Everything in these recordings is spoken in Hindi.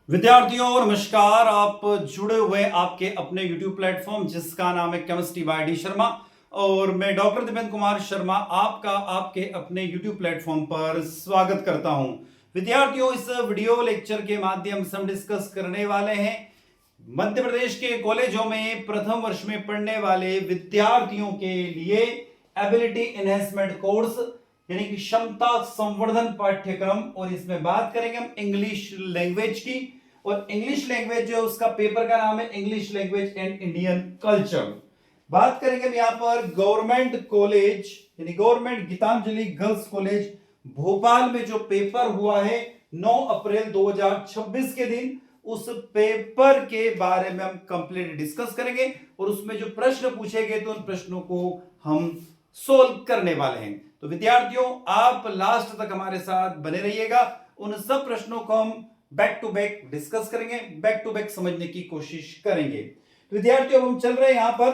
विद्यार्थियों नमस्कार। आप जुड़े हुए आपके अपने YouTube प्लेटफॉर्म जिसका नाम है केमिस्ट्री बाय डी शर्मा और मैं डॉक्टर दिपेंद्र कुमार शर्मा आपका आपके अपने YouTube प्लेटफॉर्म पर स्वागत करता हूं। विद्यार्थियों, इस वीडियो लेक्चर के माध्यम से हम डिस्कस करने वाले हैं मध्य प्रदेश के कॉलेजों में प्रथम वर्ष में पढ़ने वाले विद्यार्थियों के लिए एबिलिटी एनहेंसमेंट कोर्स यानी कि क्षमता संवर्धन पाठ्यक्रम। और इसमें बात करेंगे हम इंग्लिश लैंग्वेज की। और इंग्लिश लैंग्वेज जो उसका पेपर का नाम है English language and Indian culture. बात करेंगे हम यहां पर गवर्नमेंट कॉलेज यानी government Gitanjali girls college Bhopal में जो पेपर हुआ है 9 अप्रैल 2026 के दिन, उस पेपर के बारे में हम कंप्लीट डिस्कस करेंगे और उसमें जो प्रश्न पूछे गए तो उन प्रश्नों को हम सोल्व करने वाले हैं। तो विद्यार्थियों, आप लास्ट तक हमारे साथ बने रहिएगा। उन सब प्रश्नों को हम बैक टू बैक डिस्कस करेंगे, बैक टू बैक समझने की कोशिश करेंगे। तो विद्यार्थियों, हम चल रहे हैं यहां पर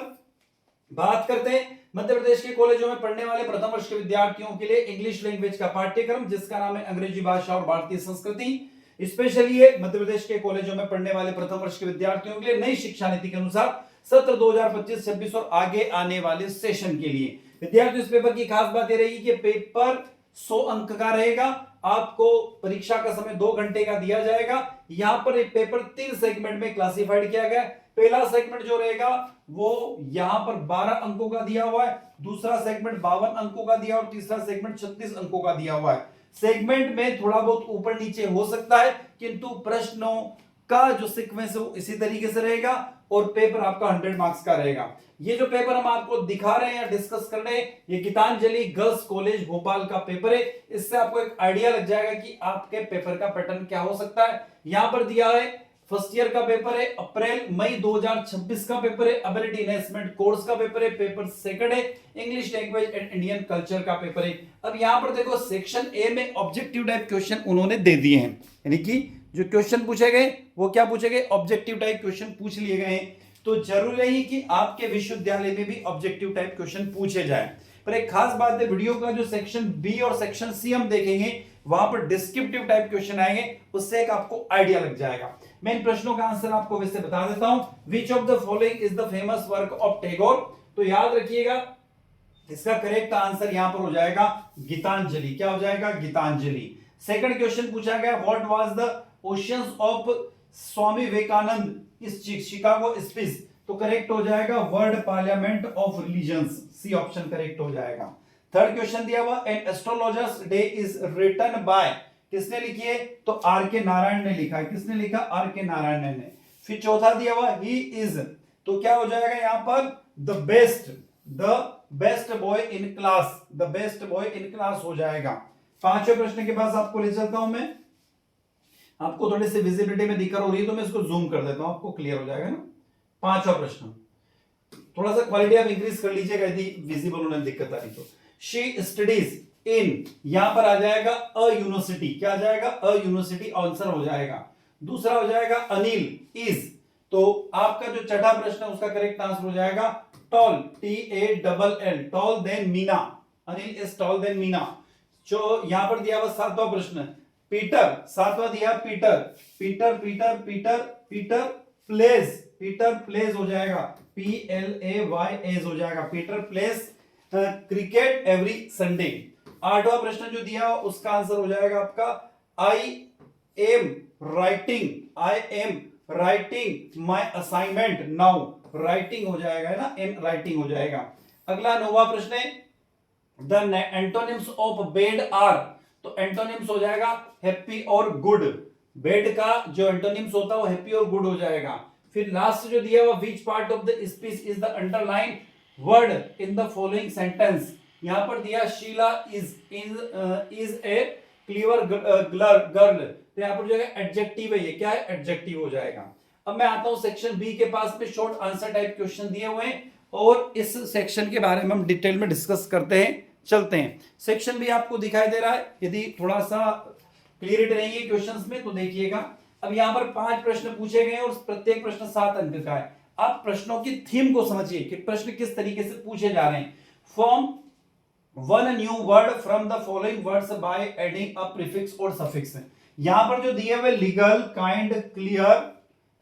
बात करते हैं मध्य प्रदेश के कॉलेजों में पढ़ने वाले प्रथम वर्ष के विद्यार्थियों के लिए इंग्लिश लैंग्वेज का पाठ्यक्रम जिसका नाम है अंग्रेजी भाषा और भारतीय संस्कृति। स्पेशली ये मध्य प्रदेश के कॉलेजों में पढ़ने वाले प्रथम वर्ष के विद्यार्थियों के लिए नई शिक्षा नीति के अनुसार सत्र 2025-26 और आगे आने वाले सेशन के लिए। विद्यार्थियों, इस पेपर की खास बात यह रहेगी कि पेपर 100 अंक का रहेगा। आपको परीक्षा का समय 2 घंटे का दिया जाएगा। यहां पर एक पेपर 3 सेगमेंट में क्लासिफाइड किया गया। पहला सेगमेंट जो रहेगा वो यहां पर 12 अंकों का दिया हुआ है, दूसरा सेगमेंट 52 अंकों का दिया और तीसरा सेगमेंट 36 अंकों का दिया हुआ है। सेगमेंट में थोड़ा बहुत ऊपर नीचे हो सकता है किंतु प्रश्नों का जो सीक्वेंस है वो इसी तरीके से रहेगा और पेपर आपका 100 मार्क्स का रहेगा। ये जो पेपर हम आपको दिखा रहे हैं या डिस्कस कर रहे हैं, ये गीतांजलि गर्ल्स कॉलेज भोपाल का पेपर है। इससे आपको एक आइडिया लग जाएगा कि आपके पेपर का पैटर्न क्या हो सकता है। यहां पर दिया है फर्स्ट ईयर का पेपर है, अप्रैल मई 2026 का पेपर है, एबिलिटी एनहेंसमेंट कोर्स का पेपर है, पेपर सेकंड है, English language and Indian culture का पेपर है। अब यहां पर देखो सेक्शन ए में ऑब्जेक्टिव टाइप क्वेश्चन उन्होंने दे दिए हैं, यानी कि जो क्वेश्चन पूछे गए वो क्या पूछे गए, ऑब्जेक्टिव टाइप क्वेश्चन पूछ लिए गए हैं। तो जरूरी नहीं कि आपके विश्वविद्यालय में भी ऑब्जेक्टिव टाइप क्वेश्चन पूछे जाए, पर एक खास बात है वीडियो का जो सेक्शन बी और सेक्शन सी हम देखेंगे वहां पर डिस्क्रिप्टिव टाइप क्वेश्चन आएंगे, उससे एक आपको आइडिया लग जाएगा। मैं इन प्रश्नों का आंसर आपको वैसे बता देता हूं। Which of the following is the famous work of Tagore. तो याद रखिएगा इसका करेक्ट आंसर यहां पर हो जाएगा गीतांजलि। क्या हो जाएगा? गीतांजलि। सेकंड क्वेश्चन पूछा गया what was the oceans of Swami Vivekananda is Chicago speech. तो करेक्ट हो जाएगा world parliament of religions, C option correct हो जाएगा। थर्ड क्वेश्चन दिया हुआ an astrologers day is written by, किसने लिखी है? तो आर के नारायण ने लिखा है। किसने लिखा? आर के नारायण ने। फिर चौथा दिया हुआ ही इज, तो क्या हो जाएगा यहां पर? The best boy in class, the best boy in class हो जाएगा। पांचवें प्रश्न के पास आपको ले चलता हूं मैं। आपको थोड़ी सी विजिबिलिटी में दिक्कत हो रही है तो मैं इसको जूम कर देता हूं, आपको क्लियर हो जाएगा ना। पांचवा प्रश्न, थोड़ा सा क्वालिटी आप इंक्रीज कर लीजिएगा यदि विजिबल होने में दिक्कत आ रही तो। शी स्टडीज इन, यहां पर आ जाएगा अ यूनिवर्सिटी। क्या आ जाएगा? अ यूनिवर्सिटी आंसर हो जाएगा। दूसरा हो जाएगा अनिल इज, तो आपका जो छठा प्रश्न है उसका करेक्ट आंसर हो जाएगा tall, TALL, tall than Meena. Anil is tall than Meena. जो यहां पर दिया हुआ सातवां प्रश्न पीटर, सातवां दिया Peter, Peter Peter Peter Peter plays, Peter plays हो जाएगा, PLAYS हो जाएगा। Peter plays cricket every Sunday. आठवां प्रश्न जो दिया उसका आंसर हो जाएगा आपका I am writing my assignment now. Writing हो जाएगा है ना, एम राइटिंग हो जाएगा। अगला नौवां प्रश्न है the antonyms of bad are, तो एंटोनिम्स हो जाएगा हैप्पी और गुड। बेड का जो एंटोनिम्स होता है वो हैप्पी और गुड हो जाएगा। फिर लास्ट जो दिया हुआ which part of the speech is the underline word in the following sentence. यहां पर दिया Sheela is a clever girl, तो यहां पर जो है एडजेक्टिव है, ये क्या है? एडजेक्टिव हो जाएगा। अब मैं आता हूं सेक्शन बी के पास में शॉर्ट आंसर टाइप क्वेश्चन दिए हुए हैं और इस सेक्शन के बारे में हम डिटेल में डिस्कस करते हैं, चलते हैं। सेक्शन भी आपको दिखाई दे रहा है, यदि थोड़ा सा क्लियरिटी नहीं है क्वेश्चंस में तो देखिएगा। अब यहां पर 5 प्रश्न पूछे गए और प्रत्येक प्रश्न 7 अंक का है। आप प्रश्नों की थीम को समझिए कि प्रश्न किस तरीके से पूछे जा रहे हैं। Form one new word from the following words by adding a prefix और सफिक्स। यहां पर जो दिए हुए लीगल, काइंड, क्लियर,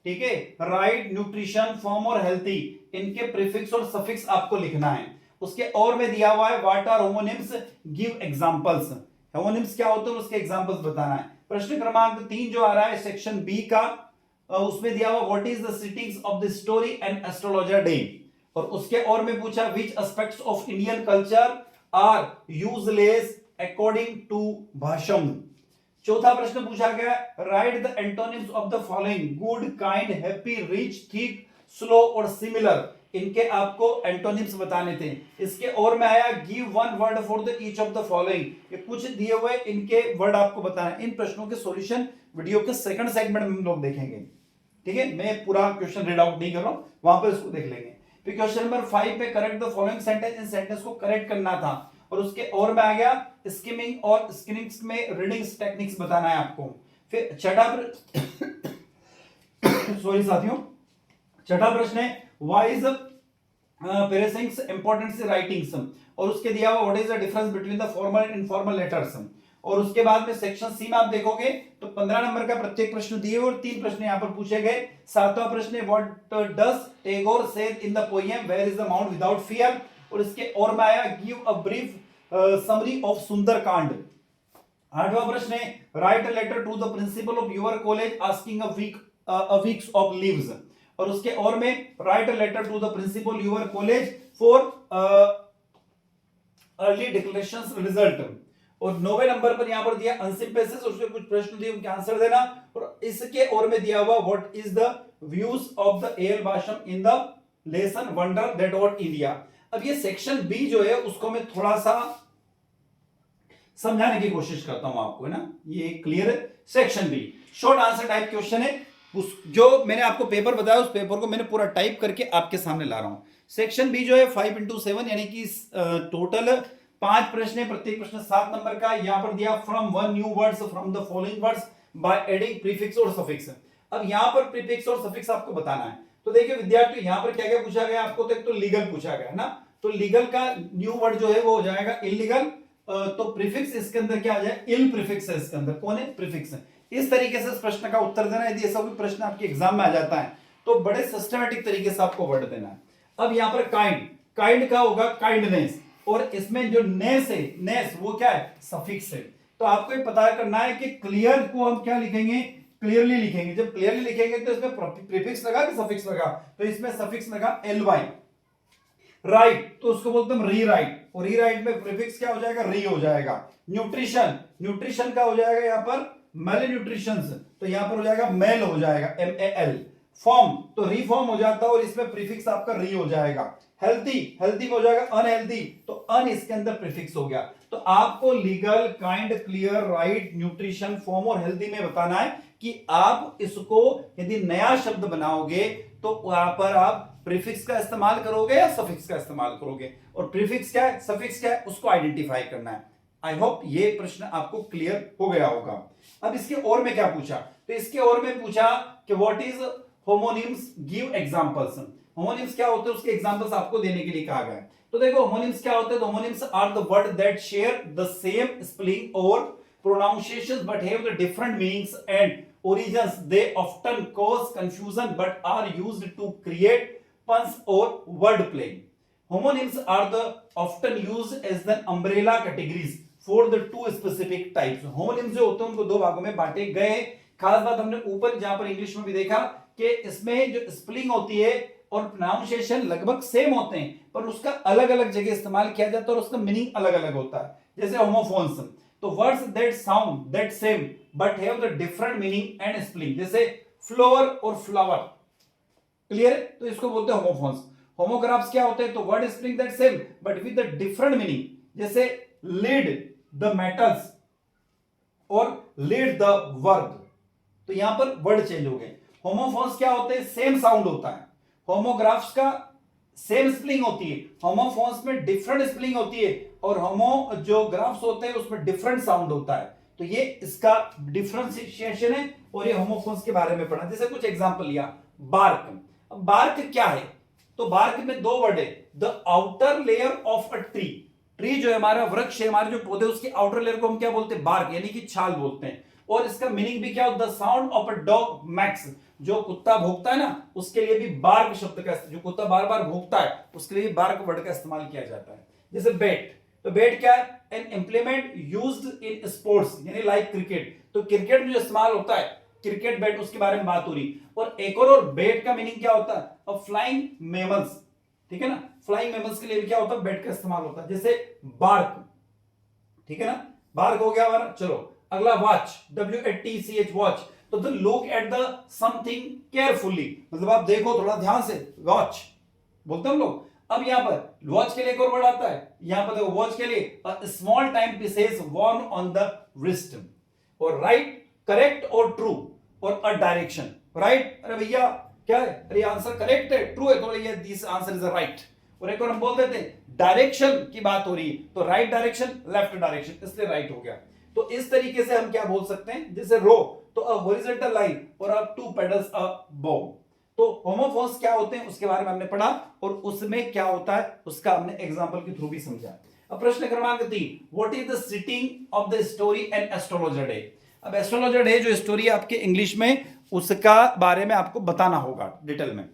ठीक है, राइट, न्यूट्रिशन, फॉर्म और हेल्थी, इनके प्रीफिक्स और सफिक्स आपको लिखना है। उसके और में दिया हुआ है what are homonyms, give examples. Homonyms क्या होते हैं उसके एग्जांपल्स बताना है। प्रश्न क्रमांक 3 जो आ रहा है सेक्शन बी का, उसमें दिया हुआ what is the cities of the story and astrologer day, और उसके और में पूछा which aspects of Indian culture are useless according to Basham. चौथा प्रश्न पूछा गया write the antonyms of the following, good, kind, happy, rich, thick, slow और सिमिलर, इनके आपको एंटोनिम्स बताने थे। इसके और में आया give one word for the each of the following, ये कुछ दिए हुए इनके वर्ड आपको बताना है। इन प्रश्नों के सॉल्यूशन वीडियो के सेकंड सेगमेंट में हम लोग देखेंगे, ठीक है, मैं पूरा क्वेश्चन रीड आउट नहीं कर रहा हूं, वहां पर इसको देख लेंगे। फिर क्वेश्चन नंबर 5 पे correct the following sentence, in sentence को करेक्ट करना था। और उसके और में आ गया स्किमिंग और स्क्रीनिंग्स में रीडिंग्स टेक्निक्स बताना है आपको। फिर छठा सॉरी साथियों, छठा प्रश्न है व्हाई इज पेरेसिंग्स इंपॉर्टेंस राइटिंग्स, और उसके दिया हुआ what is the difference between the formal and informal letters. और उसके बाद में सेक्शन सी में आप देखोगे तो 15 नंबर का प्रत्येक प्रश्न दिए और 3 प्रश्न यहां पर पूछे गए। सातवां प्रश्न है what does Tagore said in the poem where is the mount without fear, और इसके और में आया give a brief summary of Sundarkand. आठवां प्रश्न है write a letter to the principal of your college asking a weeks of leaves, और उसके और में write a letter to the principal your college for early declarations result. और 9वें नंबर पर यहां पर दिया अनसिम्पेसिस, उसके कुछ प्रश्न दिए उनके आंसर देना। और इसके और में दिया हुआ what is the views of the L Basham in the lesson wonder that what India. अब ये सेक्शन बी जो है उसको मैं थोड़ा सा समझाने की कोशिश करता हूं आपको, है ना, ये क्लियर है। Section B short answer type question है, उस जो मैंने आपको पेपर बताया उस पेपर को मैंने पूरा टाइप करके आपके सामने ला रहा हूं। सेक्शन बी जो है 5 into 7 यानी कि टोटल 5 प्रश्न है, प्रत्येक प्रश्न 7 नंबर का। यहां पर दिया from 1 new words from the following words by adding prefix और सफिक्स। अब यहां पर प्रीफिक्स और सफिक्स आपको बताना है। तो देखिए विद्यार्थी यहां पर क्या क्या पूछा गया आपको, तो एक तो लीगल पूछा गया है ना, तो लीगल का न्यू वर्ड जो है वो हो जाएगा इलीगल, तो प्रीफिक्स इसके अंदर क्या आ जाए, इल प्रीफिक्स है इसके अंदर, कौन है, प्रीफिक्स है। इस तरीके से इस प्रश्न का उत्तर देना, यदि ऐसा कोई प्रश्न आपके एग्जाम में आ जाता है तो बड़े सिस्टमैटिक तरीके से आपको वर्ड देना है। अब यहां पर काइंड, काइंड का होगा काइंडनेस, और इसमें जो नेस है, नेस वो क्या है, सफिक्स है। तो आपको ये पता करना है कि क्लियर को हम क्या लिखेंगे, क्लियरली लिखेंगे। जब क्लियरली लिखेंगे तो इसमें प्रीफिक्स लगा कि सफिक्स लगा, तो इसमें सफिक्स लगा ly। राइट तो उसको बोलते हैं रीराइट, और रीराइट में प्रीफिक्स क्या हो जाएगा, री हो जाएगा। न्यूट्रिशन, न्यूट्रिशन का हो जाएगा यहां पर मेल न्यूट्रिशन, तो यहां पर हो जाएगा मेल हो जाएगा MAL। फॉर्म तो रिफॉर्म हो जाता है और इसमें प्रीफिक्स आपका री हो जाएगा। हेल्थी, हेल्थी में हो जाएगा अनहेल्थी, तो अन इसके अंदर प्रीफिक्स हो गया। तो आपको legal, kind, clear, right, nutrition, form और हेल्थी में बताना है कि आप इसको यदि नया शब्द बनाओगे तो वहां पर आप प्रीफिक्स का इस्तेमाल करोगे या सफिक्स का इस्तेमाल करोगे, और प्रीफिक्स क्या है, सफिक्स क्या है, उसको आइडेंटिफाई करना है। आई होप ये प्रश्न आपको क्लियर हो गया होगा। अब इसके और में क्या पूछा, तो इसके और में पूछा कि what is homonyms, give examples. Homonyms क्या होते हैं उसके एग्जांपल्स आपको देने के लिए कहा गया है। तो देखो होमोनिम्स क्या होते हैं, तो homonyms are the word that share the same spelling और pronunciations but have the different meanings and origins. They often cause confusion but are used to create puns or word play. Homonyms are the often used as the umbrella categories for the two specific types. Homonyms जो होते हैं उनको दो भागों में बांटे गए। खास बात हमने ऊपर जहां पर इंग्लिश में भी देखा कि इसमें जो स्पेलिंग होती है और प्रोनाउंसिएशन लगभग सेम होते हैं, पर उसका अलग अलग जगह इस्तेमाल किया जाता है और उसका मीनिंग अलग अलग होता है। जैसे होमोफोन्स, तो words that sound that same but have the different meaning and spelling, जैसे फ्लोवर और फ्लावर, क्लियर है, तो इसको बोलते हैं होमोफोन्स। होमोग्राफ्स क्या होते हैं, तो word spelling that same but with the different meaning, जैसे लीड द मेटल्स और लीड द वर्ब, तो यहां पर वर्ड चेंज हो गए। होमोफोन्स क्या होते हैं, सेम साउंड होता है। होमोग्राफ्स का सेम स्पेलिंग होती है, होमोफोन्स में डिफरेंट स्पेलिंग होती है, और होमो जो ग्राफ्स होते हैं उसमें डिफरेंट साउंड होता है। तो ये इसका डिफरेंशिएशन है और ये होमोफोन्स के बारे में पढ़ा। जैसे कुछ एग्जांपल लिया, बार्क। अब बार्क क्या है, तो बार्क में दो वर्ड है, the outer layer of a tree. Tree जो है हमारा वृक्ष है, हमारे जो पौधे उसके आउटर लेयर को हम क्या बोलते हैं, बार्क, यानी कि छाल बोलते हैं। और इसका मीनिंग भी क्या होता है, the sound of a dog max, जो कुत्ता भौंकता है ना उसके लिए भी बार्क शब्द का, जो कुत्ता बार बार भौंकता है उसके लिए बार्क वर्ड का इस्तेमाल किया जाता है। जैसे बैट, तो बैट क्या है, an implement used in sports यानी लाइक क्रिकेट, तो क्रिकेट में जो इस्तेमाल होता है क्रिकेट बैट, उसके बारे में बात हो रही। और एक और बैट का मीनिंग क्या होता है, फ्लाइंग मेमल्स, ठीक है ना, फ्लाइंग मेमल्स के लिए भी क्या होता है, बैट का इस्तेमाल होता है। जैसे बार्क, ठीक है ना, बार्क हो गया हमारा। चलो अगला वॉच, WATCH वॉच, तो the look at the something carefully, मतलब आप देखो थोड़ा ध्यान से, वॉच बोलते हैं हम लोग। अब यहां पर वॉच के लिए एक और वर्ड आता है, यहां पर देखो वॉच के लिए small time pieces worn on the wrist, और राइट, करेक्ट और ट्रू, और अ डायरेक्शन, राइट, अरे भैया क्या है, अरे आंसर करेक्ट है, ट्रू है, तो ये दिस आंसर इज राइट। और एक और हम बोल देते हैं डायरेक्शन की बात हो रही है, तो राइट डायरेक्शन, लेफ्ट डायरेक्शन, इसलिए राइट हो गया। तो इस तरीके से हम क्या बोल सकते हैं, जैसे रो तो अ हॉरिजॉन्टल लाइन और अ टू पेडल्स अ बो। तो होमोफोन्स क्या होते हैं उसके बारे में हमने पढ़ा, और उसमें क्या होता है उसका हमने एग्जांपल के थ्रू भी समझा। अब प्रश्न क्रमांक 3, what is the sitting of the story an astrologer day. अब एस्ट्रोलॉजर डे जो स्टोरी आपके इंग्लिश में, उसका बारे में आपको बताना होगा डिटेल में।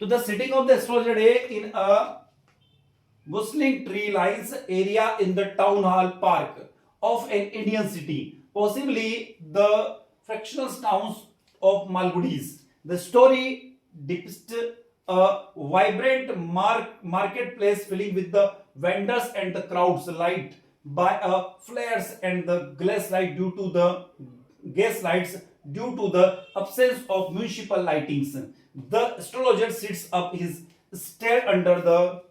तो the sitting of the astrologer day in a bustling tree lines area in the town hall park of an Indian city, possibly the fractional towns of Malgudis. The story depicts a vibrant marketplace filling with the vendors and the crowds light by flares and the glass light due to the gas lights due to the absence of municipal lightings. The astrologer sits up his stair under the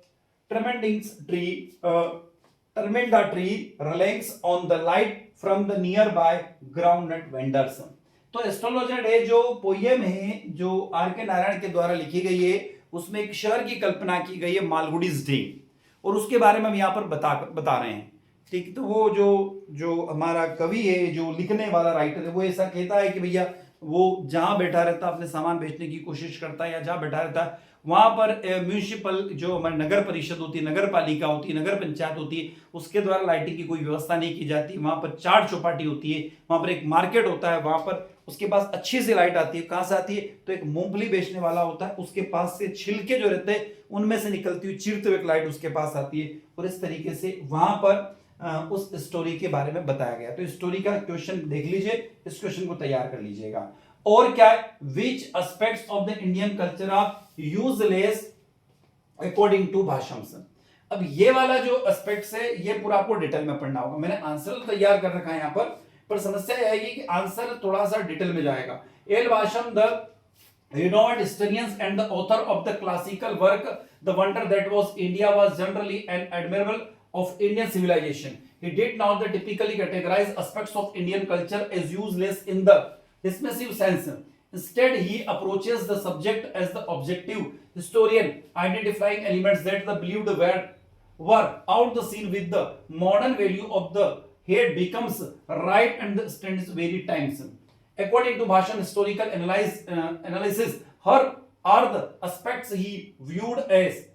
Terminda tree relies on the light from the nearby groundnut vendors. तो एस्ट्रोलॉजर डे जो पोयम है जो आर.के. नारायण के द्वारा लिखी गई है, उसमें एक शहर की कल्पना की गई है मालगुडीज डे, और उसके बारे में हम यहाँ पर बता रहे हैं। ठीक, तो वो जो हमारा कवि है, जो लिखने वाला राइटर है, वो ऐसा कहता है कि भैया वो जहां बैठा रहता है अपने सामान बेचने की कोशिश करता है, या जहां बैठा रहता है वहां पर म्यूनिसिपल जो हमारी नगर परिषद होती है, नगर पालिका होती है, नगर पंचायत होती है, उसके द्वारा लाइटिंग की कोई व्यवस्था नहीं की जाती। वहां पर चार चौपाटी होती है, वहां पर एक मार्केट होता है, वहां पर उसके पास अच्छी सी लाइट आती है। कहां से आती है, तो एक मूंगफली बेचने वाला होता है, उसके पास से छिलके जो रहते हैं उनमें से निकलती हुई चिरते हुए लाइट उसके पास आती है। और इस तरीके से वहां पर उस स्टोरी के बारे में बताया गया। तो स्टोरी का क्वेश्चन देख लीजिए, इस क्वेश्चन को तैयार कर लीजिएगा। और क्या है, which aspects of the Indian culture are useless according to भाषांश। अब ये वाला जो एस्पेक्ट्स है ये पूरा आपको डिटेल में पढ़ना होगा। मैंने आंसर तैयार कर रखा है यहाँ पर समस्या यह आएगी कि आंसर थोड़ा सा डिटेल में जाएगा। L Basham the renowned historians and the author of the classical work The Wonder That Was India was generally an admiral of Indian civilization. He did not typically categorize aspects of Indian culture as useless in the dismissive sense. Instead, he approaches the subject as the objective historian, identifying elements that the believed were out the scene with the modern value of the head becomes right and stands very times. According to Bhashan historical analysis, her are the aspects he viewed as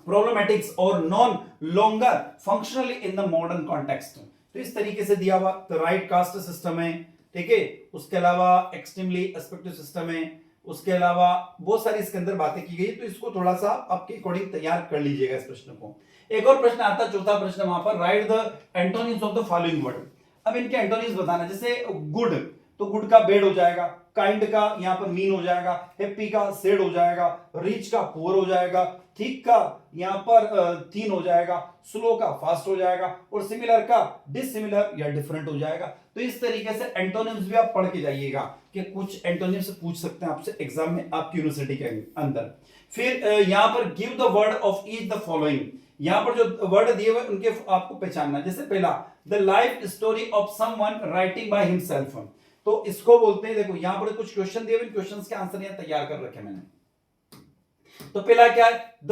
problematics or non longer functionally in the modern context. तो इस तरीके से दिया हुआ। तो राइट कास्ट सिस्टम है, ठीक है, उसके अलावा एक्सट्रीमली एस्पेक्टिव सिस्टम है, उसके अलावा बहुत सारी इसके अंदर बातें की गई। तो इसको थोड़ा सा आपके अकॉर्डिंग तैयार कर लीजिएगा इस प्रश्न को। एक और प्रश्न आता है, चौथा प्रश्न वहां पर, right the antonyms of the following word. अब इनके एंटोनिम्स बताना, जैसे गुड तो गुड का बेड हो जाएगा, काइंड का यहाँ पर मीन हो जाएगा, हैप्पी का सेड हो जाएगा, रिच का पुअर हो जाएगा, थिक का यहाँ पर थीन हो जाएगा, स्लो का फास्ट हो जाएगा, और सिमिलर का डिसिमिलर या डिफरेंट हो जाएगा। तो इस तरीके से एंटोनिम्स भी आप पढ़ के जाइएगा कि कुछ एंटोनिम्स पूछ सकते हैं आपसे एग्जाम में आपकी यूनिवर्सिटी के अंदर। फिर यहाँ पर give the word of each the following, यहाँ पर जो वर्ड दिए हुए उनके आपको पहचानना। जैसे पहला, the life story of someone writing by himself, तो इसको बोलते हैं, देखो यहां पर कुछ क्वेश्चन दिए हुए, क्वेश्चंस के आंसर यहां तैयार कर रखे मैंने। तो पहला क्या है, the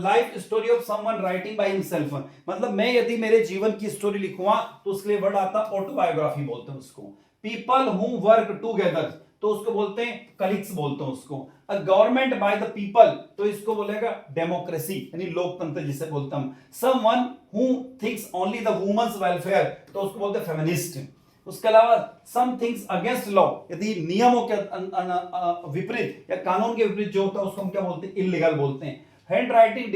life story of someone writing by himself, मतलब मैं यदि मेरे जीवन की स्टोरी लिखूंगा तो उसके लिए वर्ड आता है ऑटोबायोग्राफी बोलते हैं उसको। पीपल हु वर्क टुगेदर, तो उसको बोलते हैं कलीग्स बोलते हैं उसको। A government by the people, तो इसको बोलेगा डेमोक्रेसी यानी लोकतंत्र जिसे बोलते हम। Someone who thinks only the women's welfare, तो उसको बोलते हैं फेमिनिस्ट। उसके अलावा सम थिंग्स अगेंस्ट लॉ, यदि नियमों के विपरीत या कानून के विपरीत जो होता है उसको हम क्या बोलते हैं, इलीगल बोलते हैं। Handwriting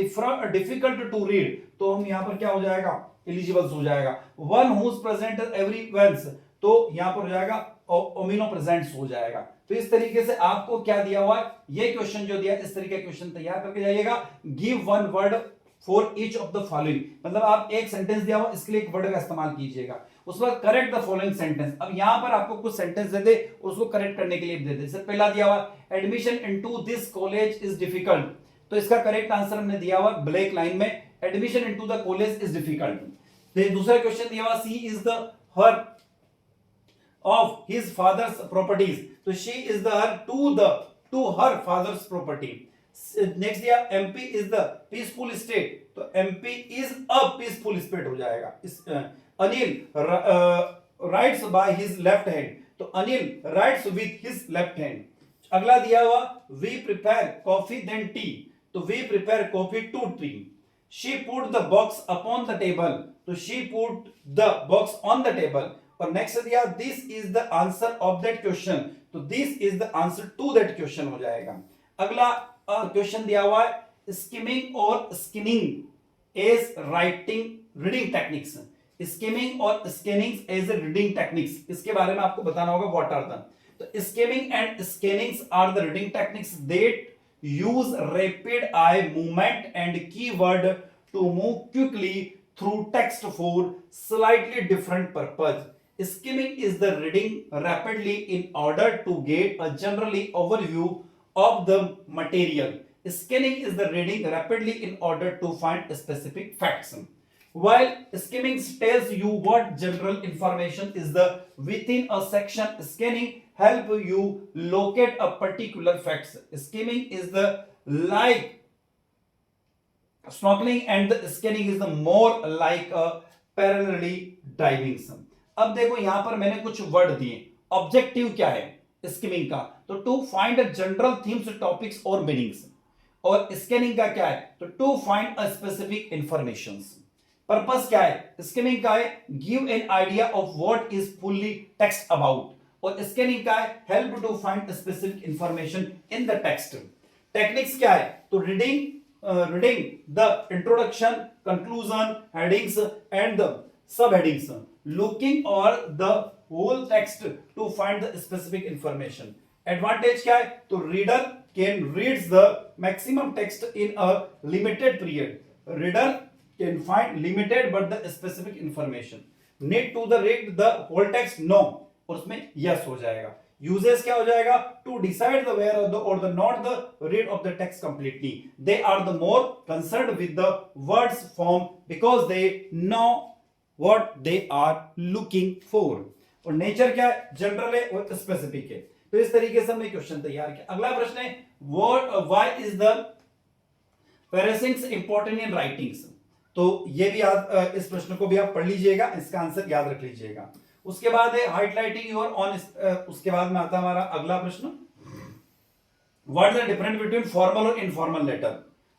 difficult to read, तो हम यहां पर क्या हो जाएगा, एलिजिबल हो जाएगा। वन हुज प्रेजेंट एवरीवेंस, तो यहां पर हो जाएगा ओमिनो प्रेजेंट्स हो जाएगा। तो इस तरीके से आपको क्या दिया हुआ है, ये क्वेश्चन जो दिया इस तरीके का क्वेश्चन तैयार करके जाइएगा। Give one word for each of the following, मतलब आप एक सेंटेंस दिया हुआ, इसके लिए एक वर्ड का इस्तेमाल कीजिएगा। उसके बाद करेक्ट द फॉलोइंग सेंटेंस। अब यहां पर आपको कुछ सेंटेंस दे दे, उसको करेक्ट करने के लिए दे दे। जैसे पहला दिया हुआ admission into this college is difficult, तो इसका करेक्ट आंसर हमने दिया हुआ ब्लैक लाइन में, admission into the college is difficult. दूसरा क्वेश्चन दिया हुआ she is the heir of his father's properties, तो she is the heir to her father's property. Next दिया MP is the peaceful state, तो MP is a peaceful state हो जाएगा। Anil writes by his left hand, तो Anil rights with his left hand. अगला दिया हुआ we prepare coffee than tea, तो we prepare coffee to tea. She put the box upon the table, तो she put the box on the table. और नेक्स्ट दिया this is the answer of that question, तो this is the answer to that question हो जाएगा। अगला क्वेश्चन दिया हुआ है स्किमिंग और skinning as writing reading techniques, skimming और स्कैनिंग एज रीडिंग टेक्निक्स, इसके बारे में आपको बताना होगा व्हाट आर द। तो skimming and scanning are the reading techniques that use rapid eye movement and keyword to move quickly through text for slightly different purpose. Skimming is the reading rapidly in order to get a generally overview of the material. Scanning is the reading rapidly in order to find specific facts. While skimming tells you what general information is the within a section, scanning help you locate a particular facts. Skimming is the like snorkeling and the scanning is the more like a parallelly diving. अब देखो यहां पर मैंने कुछ वर्ड दिए, ऑब्जेक्टिव क्या है स्किमिंग का, तो to find a general themes topics और मीनिंग्स। और स्कैनिंग का क्या है, तो to find a specific informations. Purpose क्या है स्किमिंग का है give an idea of what is fully text about, और स्कैनिंग का है help to find specific information in the text. Techniques क्या है, तो reading the introduction, conclusion, headings and the subheadings, looking over the whole text to find the specific information. Advantage क्या है, तो reader can read the maximum text in a limited period. Reader can find limited but the specific information. Need to the read the whole text, no, और उसमें yes हो जाएगा। यूजेस क्या हो जाएगा, to decide the where or the not the read of the text completely, they are the more concerned with the words form because they know what they are looking for. और नेचर क्या है, जनरल है और स्पेसिफिक है। तो इस तरीके से हमने क्वेश्चन तैयार किया। अगला प्रश्न है why is the paraphrasings important in writings, तो ये भी इस प्रश्न को भी आप पढ़ लीजिएगा, इसका आंसर याद रख लीजिएगा। उसके बाद है हाइलाइटिंग योर ऑन, उसके बाद में आता है हमारा अगला प्रश्न what is the difference between formal और इनफॉर्मल लेटर।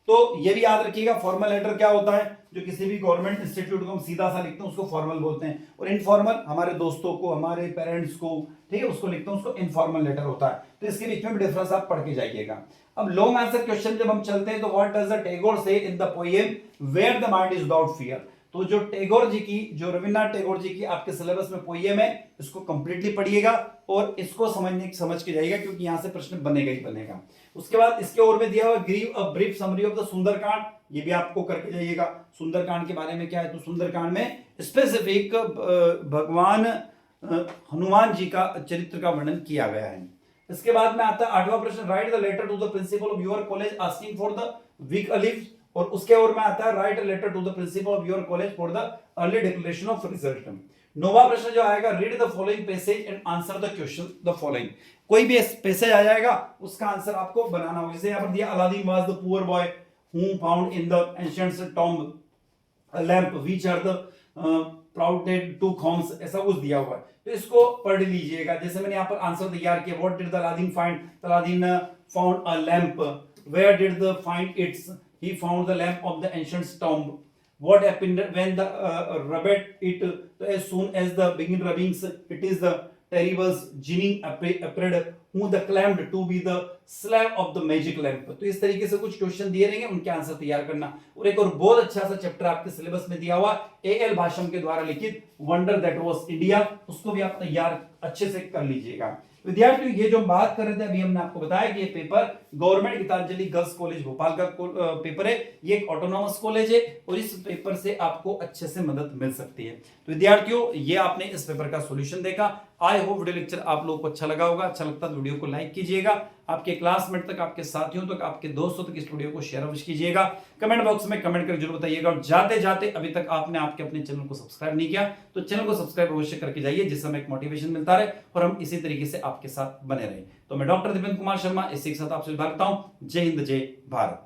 तो ये भी याद रखिएगा फॉर्मल लेटर क्या होता है, जो किसी भी गवर्नमेंट इंस्टीट्यूट को हम सीधा सा लिखते हैं उसको फॉर्मल बोलते हैं, और इनफॉर्मल हमारे दोस्तों को, हमारे पेरेंट्स को, ठीक है, उसको लिखते हैं, उसको इनफॉर्मल लेटर होता है। तो इसके बीच में डिफरेंस आप पढ़ के जाइएगा। अब लॉन्ग आंसर क्वेश्चन जब हम चलते हैं तो what does the Tagore say in the poem where the mind is without fear, तो जो टैगोर जी की, जो रविन्द्रनाथ टैगोर जी की आपके सिलेबस में पोएम है, इसको कंप्लीटली पढ़िएगा और इसको समझ के जाइएगा, क्योंकि यहां से प्रश्न बनेगा ही बनेगा। उसके बाद इसके और में दिया हुआ give a brief summary of the Sundarkand, ये भी आपको करके जाइएगा। सुंदरकांड के बारे में क्या है, तो सुंदरकांड में स्पेसिफिक भगवान हनुमान जी का चरित्र का वर्णन किया गया है। इसके बाद में आता है आठवां प्रश्न write the letter to the principal of your college asking for the week अलिफ, और उसके और में आता है write a letter to the principal of your college for the early declaration of result. नौवां प्रश्न जो आएगा read the following passage and answer the question the following, कोई भी पैसेज आ जाएगा उसका आंसर आपको बनाना होगा। जैसे यहाँ पर दिया Aladdin was the poor boy who found in the ancient tomb a lamp which are the prouded to thorns, ऐसा कुछ दिया हुआ है, तो इसको पढ़ लीजिएगा। जैसे मैंने यहाँ पर आंसर तैयार किया what did the Aladdin find, Aladdin found a lamp, where did the find its, he found the lamp of the ancient tomb, what happened when the rabbit it as soon as the begin rubbing it is the terrible genie appeared who the claimed to be the slave of the magic lamp। तो इस तरीके से कुछ क्वेश्चन दिए रहेंगे, उनके आंसर तैयार करना। और एक और बहुत अच्छा सा चैप्टर आपके सिलेबस में दिया हुआ एएल भाषम के द्वारा लिखित वंडर दैट वाज इंडिया, उसको भी आप तैयार अच्छे से कर लीजिएगा। विद्यार्थियों ये जो हम बात कर रहे थे अभी हमने आपको बताया कि ये paper government Gitanjali girls college Bhopal का पेपर है, ये एक ऑटोनॉमस कॉलेज है और इस पेपर से आपको अच्छे से मदद मिल सकती है। तो विद्यार्थियों ये आपने इस पेपर का सॉल्यूशन देखा। आई होप वीडियो लेक्चर आप लोगों को अच्छा लगा होगा। अच्छा लगता तो वीडियो को लाइक कीजिएगा, आपके क्लासमेट तक, आपके साथियों तक, आपके दोस्तों तक इस वीडियो को शेयर अवश्य कीजिएगा। कमेंट बॉक्स में कमेंट कर जरूर बताइएगा। और जाते जाते अभी तक आपने आपके अपने चैनल को सब्सक्राइब नहीं किया तो चैनल को सब्सक्राइब अवश्य करके जाइए, जिससे हमें एक मोटिवेशन मिलता रहे और हम इसी तरीके से आपके साथ बने रहे। तो मैं डॉक्टर दिपेंद्र कुमार शर्मा इसी के साथ आपसे विदा लेता हूं। जय हिंद, जय भारत।